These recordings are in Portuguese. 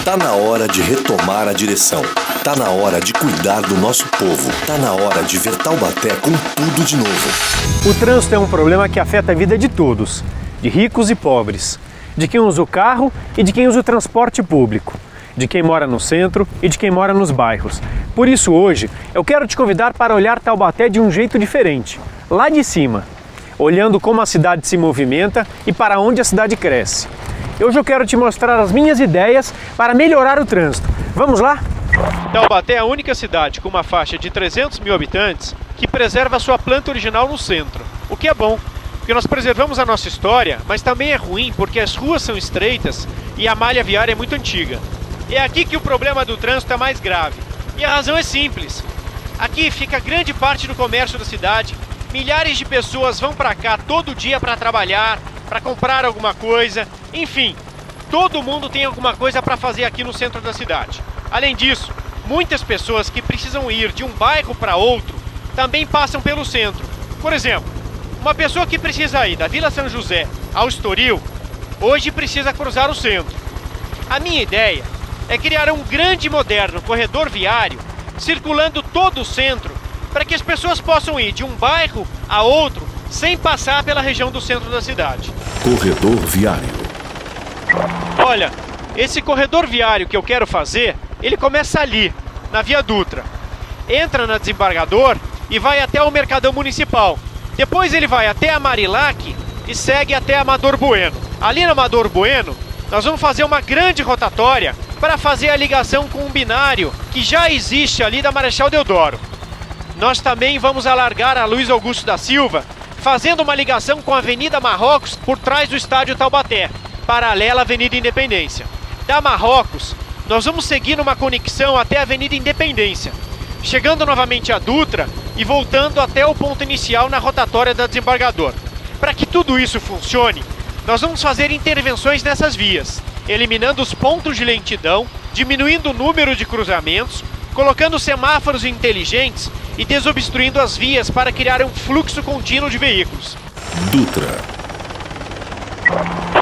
Tá na hora de retomar a direção. Tá na hora de cuidar do nosso povo. Tá na hora de ver Taubaté com tudo de novo. O trânsito é um problema que afeta a vida de todos, de ricos e pobres, de quem usa o carro e de quem usa o transporte público, de quem mora no centro e de quem mora nos bairros. Por isso hoje eu quero te convidar para olhar Taubaté de um jeito diferente, lá de cima, olhando como a cidade se movimenta e para onde a cidade cresce. Hoje eu quero te mostrar as minhas ideias para melhorar o trânsito. Vamos lá? Taubaté é a única cidade com uma faixa de 300 mil habitantes que preserva a sua planta original no centro, o que é bom, porque nós preservamos a nossa história, mas também é ruim porque as ruas são estreitas e a malha viária é muito antiga. É aqui que o problema do trânsito é mais grave, e a razão é simples. Aqui fica grande parte do comércio da cidade, milhares de pessoas vão para cá todo dia para trabalhar, para comprar alguma coisa, enfim, todo mundo tem alguma coisa para fazer aqui no centro da cidade. Além disso, muitas pessoas que precisam ir de um bairro para outro também passam pelo centro. Por exemplo, uma pessoa que precisa ir da Vila São José ao Estoril, hoje precisa cruzar o centro. A minha ideia é criar um grande e moderno corredor viário circulando todo o centro para que as pessoas possam ir de um bairro a outro sem passar pela região do centro da cidade. Corredor viário. Olha, esse corredor viário que eu quero fazer, ele começa ali, na Via Dutra. Entra na Desembargador e vai até o Mercadão Municipal. Depois ele vai até a Marilac e segue até Amador Bueno. Ali na Amador Bueno, nós vamos fazer uma grande rotatória para fazer a ligação com um binário que já existe ali da Marechal Deodoro. Nós também vamos alargar a Luiz Augusto da Silva, fazendo uma ligação com a Avenida Marrocos por trás do estádio Taubaté, paralela à Avenida Independência. Da Marrocos, nós vamos seguir numa conexão até a Avenida Independência, chegando novamente a Dutra e voltando até o ponto inicial na rotatória da Desembargador. Para que tudo isso funcione, nós vamos fazer intervenções nessas vias, eliminando os pontos de lentidão, diminuindo o número de cruzamentos, colocando semáforos inteligentes e desobstruindo as vias para criar um fluxo contínuo de veículos. Dutra.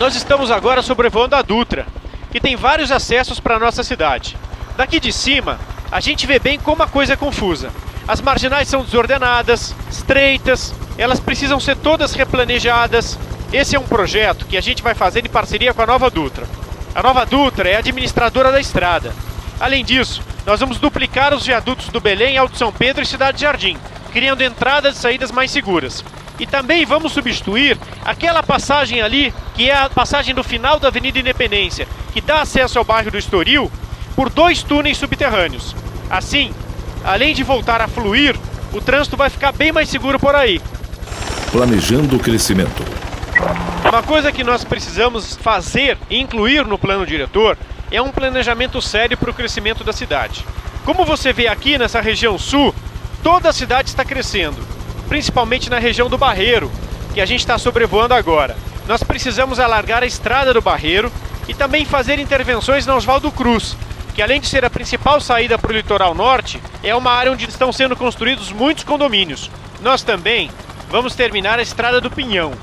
Nós estamos agora sobrevoando a Dutra, que tem vários acessos para a nossa cidade. Daqui de cima, a gente vê bem como a coisa é confusa. As marginais são desordenadas, estreitas, elas precisam ser todas replanejadas. Esse é um projeto que a gente vai fazer em parceria com a Nova Dutra. A Nova Dutra é a administradora da estrada. Além disso, nós vamos duplicar os viadutos do Belém, Alto São Pedro e Cidade Jardim, criando entradas e saídas mais seguras. E também vamos substituir aquela passagem ali, que é a passagem do final da Avenida Independência, que dá acesso ao bairro do Estoril, por 2 túneis subterrâneos. Assim, além de voltar a fluir, o trânsito vai ficar bem mais seguro por aí. Planejando o crescimento. Uma coisa que nós precisamos fazer e incluir no plano diretor é um planejamento sério para o crescimento da cidade. Como você vê aqui nessa região sul, toda a cidade está crescendo, principalmente na região do Barreiro, que a gente está sobrevoando agora. Nós precisamos alargar a estrada do Barreiro e também fazer intervenções na Oswaldo Cruz, que além de ser a principal saída para o litoral norte, é uma área onde estão sendo construídos muitos condomínios. Nós também vamos terminar a estrada do Pinhão,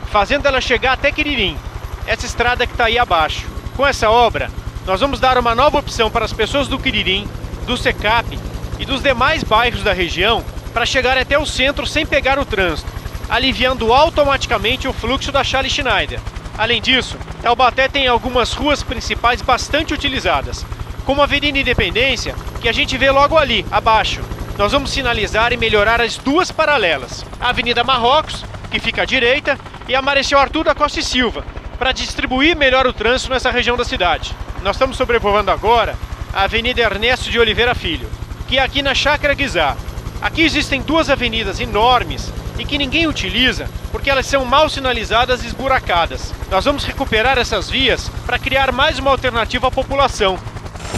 fazendo ela chegar até Quiririm, essa estrada que está aí abaixo. Com essa obra, nós vamos dar uma nova opção para as pessoas do Quiririm, do Secap e dos demais bairros da região para chegar até o centro sem pegar o trânsito, aliviando automaticamente o fluxo da Charles Schneider. Além disso, Taubaté tem algumas ruas principais bastante utilizadas, como a Avenida Independência, que a gente vê logo ali, abaixo. Nós vamos sinalizar e melhorar as duas paralelas, a Avenida Marrocos, que fica à direita, e a Marechal Arthur da Costa e Silva, para distribuir melhor o trânsito nessa região da cidade. Nós estamos sobrevoando agora a Avenida Ernesto de Oliveira Filho, que é aqui na Chácara Guizá. Aqui existem 2 avenidas enormes e que ninguém utiliza porque elas são mal sinalizadas e esburacadas. Nós vamos recuperar essas vias para criar mais uma alternativa à população.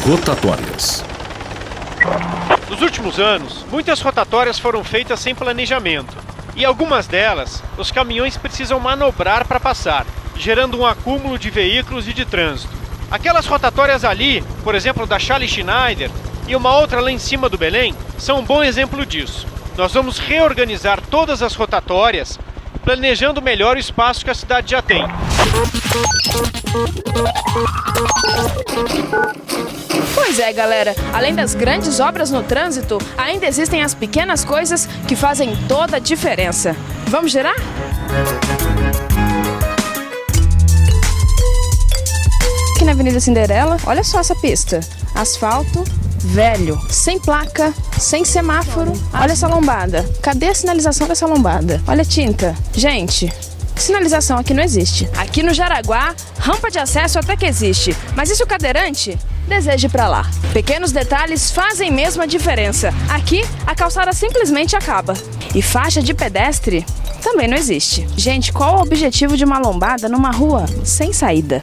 Rotatórias. Nos últimos anos, muitas rotatórias foram feitas sem planejamento e algumas delas, os caminhões precisam manobrar para passar, gerando um acúmulo de veículos e de trânsito. Aquelas rotatórias ali, por exemplo, da Charles Schneider e uma outra lá em cima do Belém, são um bom exemplo disso. Nós vamos reorganizar todas as rotatórias, planejando melhor o espaço que a cidade já tem. Pois é, galera. Além das grandes obras no trânsito, ainda existem as pequenas coisas que fazem toda a diferença. Vamos girar? Aqui na Avenida Cinderela, olha só essa pista. Asfalto velho, sem placa, sem semáforo. Olha essa lombada. Cadê a sinalização dessa lombada? Olha a tinta. Gente, sinalização aqui não existe. Aqui no Jaraguá, rampa de acesso até que existe. Mas e se o cadeirante deseja ir pra lá? Pequenos detalhes fazem mesmo a diferença. Aqui, a calçada simplesmente acaba. E faixa de pedestre também não existe. Gente, qual o objetivo de uma lombada numa rua sem saída?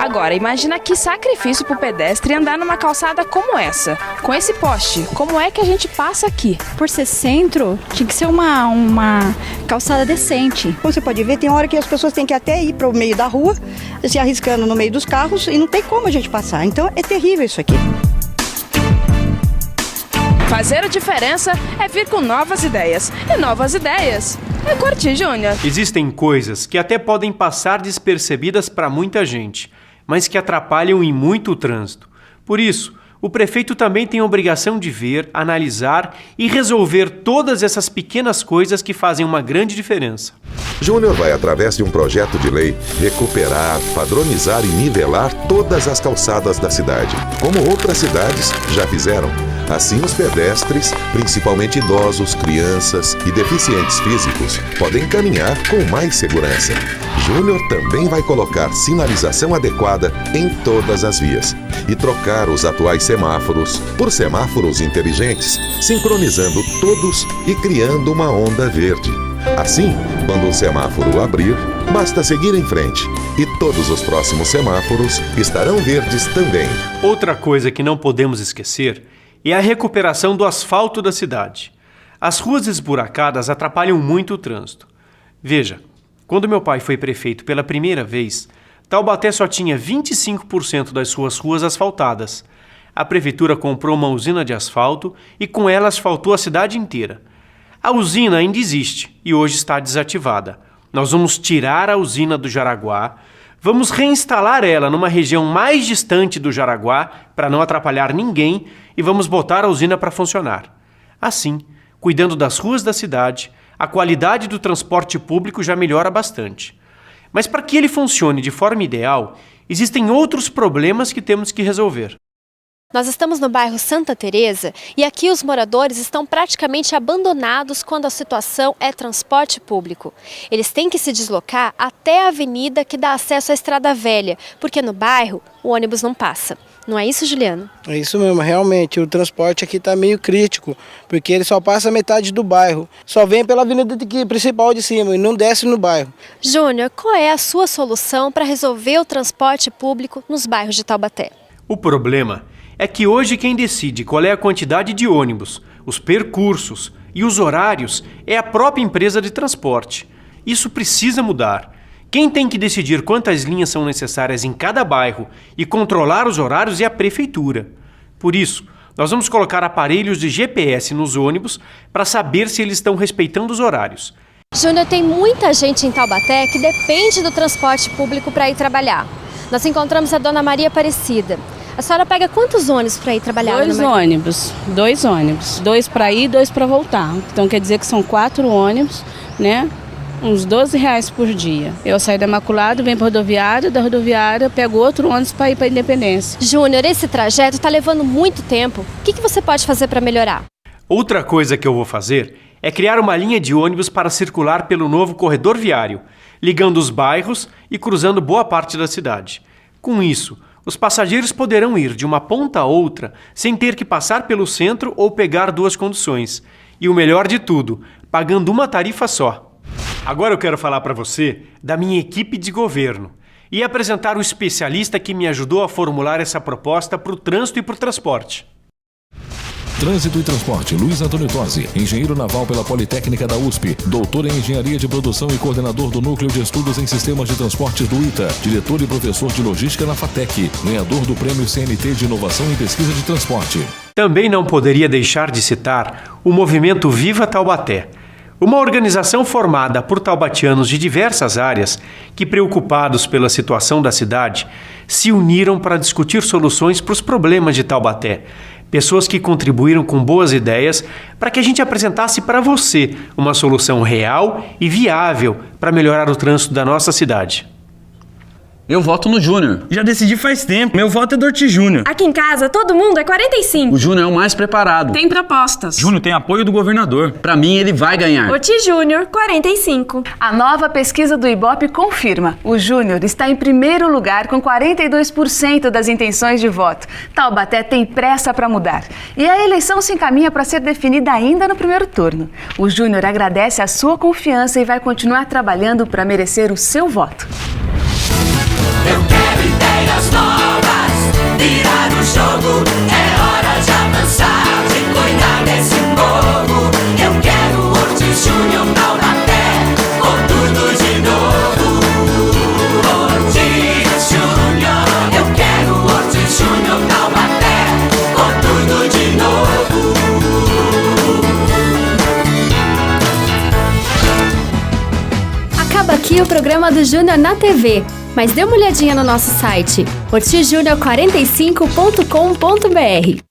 Agora, imagina que sacrifício pro pedestre andar numa calçada como essa, com esse poste. Como é que a gente passa aqui? Por ser centro, tinha que ser uma calçada decente. Como você pode ver, tem hora que as pessoas têm que até ir para o meio da rua, se arriscando no meio dos carros, e não tem como a gente passar. Então é terrível isso aqui. Fazer a diferença é vir com novas ideias. E novas ideias é Curti Júnior. Existem coisas que até podem passar despercebidas para muita gente, mas que atrapalham em muito o trânsito. Por isso, o prefeito também tem a obrigação de ver, analisar e resolver todas essas pequenas coisas que fazem uma grande diferença. Júnior vai, através de um projeto de lei, recuperar, padronizar e nivelar todas as calçadas da cidade, como outras cidades já fizeram. Assim, os pedestres, principalmente idosos, crianças e deficientes físicos, podem caminhar com mais segurança. Júnior também vai colocar sinalização adequada em todas as vias e trocar os atuais semáforos por semáforos inteligentes, sincronizando todos e criando uma onda verde. Assim, quando o semáforo abrir, basta seguir em frente e todos os próximos semáforos estarão verdes também. Outra coisa que não podemos esquecer é a recuperação do asfalto da cidade. As ruas esburacadas atrapalham muito o trânsito. Veja, quando meu pai foi prefeito pela primeira vez, Taubaté só tinha 25% das suas ruas asfaltadas. A prefeitura comprou uma usina de asfalto e com ela asfaltou a cidade inteira. A usina ainda existe e hoje está desativada. Nós vamos tirar a usina do Jaraguá, vamos reinstalar ela numa região mais distante do Jaraguá para não atrapalhar ninguém e vamos botar a usina para funcionar. Assim, cuidando das ruas da cidade, a qualidade do transporte público já melhora bastante. Mas para que ele funcione de forma ideal, existem outros problemas que temos que resolver. Nós estamos no bairro Santa Teresa e aqui os moradores estão praticamente abandonados quando a situação é transporte público. Eles têm que se deslocar até a avenida que dá acesso à Estrada Velha, porque no bairro o ônibus não passa. Não é isso, Juliano? É isso mesmo, realmente o transporte aqui está meio crítico, porque ele só passa metade do bairro. Só vem pela avenida principal de cima e não desce no bairro. Júnior, qual é a sua solução para resolver o transporte público nos bairros de Taubaté? O problema é que hoje quem decide qual é a quantidade de ônibus, os percursos e os horários é a própria empresa de transporte. Isso precisa mudar. Quem tem que decidir quantas linhas são necessárias em cada bairro e controlar os horários é a prefeitura. Por isso, nós vamos colocar aparelhos de GPS nos ônibus para saber se eles estão respeitando os horários. Júnior, tem muita gente em Taubaté que depende do transporte público para ir trabalhar. Nós encontramos a dona Maria Aparecida. A senhora pega quantos ônibus para ir trabalhar? Dois ônibus. 2 para ir e 2 para voltar. Então quer dizer que são 4 ônibus, né? Uns R$12 por dia. Eu saio da Imaculada, venho para a rodoviária, da rodoviária pego outro ônibus para ir para a Independência. Júnior, esse trajeto está levando muito tempo. O que você pode fazer para melhorar? Outra coisa que eu vou fazer é criar uma linha de ônibus para circular pelo novo corredor viário, ligando os bairros e cruzando boa parte da cidade. Com isso, os passageiros poderão ir de uma ponta a outra sem ter que passar pelo centro ou pegar 2 conduções. E o melhor de tudo, pagando uma tarifa só. Agora eu quero falar para você da minha equipe de governo e apresentar o especialista que me ajudou a formular essa proposta para o trânsito e para o transporte. Trânsito e Transporte, Luiz Antônio Tosi, engenheiro naval pela Politécnica da USP, doutor em Engenharia de Produção e coordenador do Núcleo de Estudos em Sistemas de Transportes do ITA, diretor e professor de Logística na FATEC, ganhador do Prêmio CNT de Inovação e Pesquisa de Transporte. Também não poderia deixar de citar o movimento Viva Taubaté. Uma organização formada por taubatianos de diversas áreas que, preocupados pela situação da cidade, se uniram para discutir soluções para os problemas de Taubaté. Pessoas que contribuíram com boas ideias para que a gente apresentasse para você uma solução real e viável para melhorar o trânsito da nossa cidade. Eu voto no Júnior. Já decidi faz tempo. Meu voto é do Ortiz Júnior. Aqui em casa, todo mundo é 45. O Júnior é o mais preparado. Tem propostas. Júnior tem apoio do governador. Pra mim, ele vai ganhar. Ortiz Júnior, 45. A nova pesquisa do Ibope confirma. O Júnior está em primeiro lugar com 42% das intenções de voto. Taubaté tem pressa para mudar. E a eleição se encaminha para ser definida ainda no primeiro turno. O Júnior agradece a sua confiança e vai continuar trabalhando para merecer o seu voto. Eu quero ideias novas, virar o jogo, é hora de avançar, de cuidar desse povo. Eu quero Ortiz Júnior, Taubaté, com tudo de novo. Ortiz Júnior, eu quero Ortiz Júnior, Taubaté, com tudo de novo. Acaba aqui o programa do Júnior na TV. Mas dê uma olhadinha no nosso site, ortizjunior45.com.br.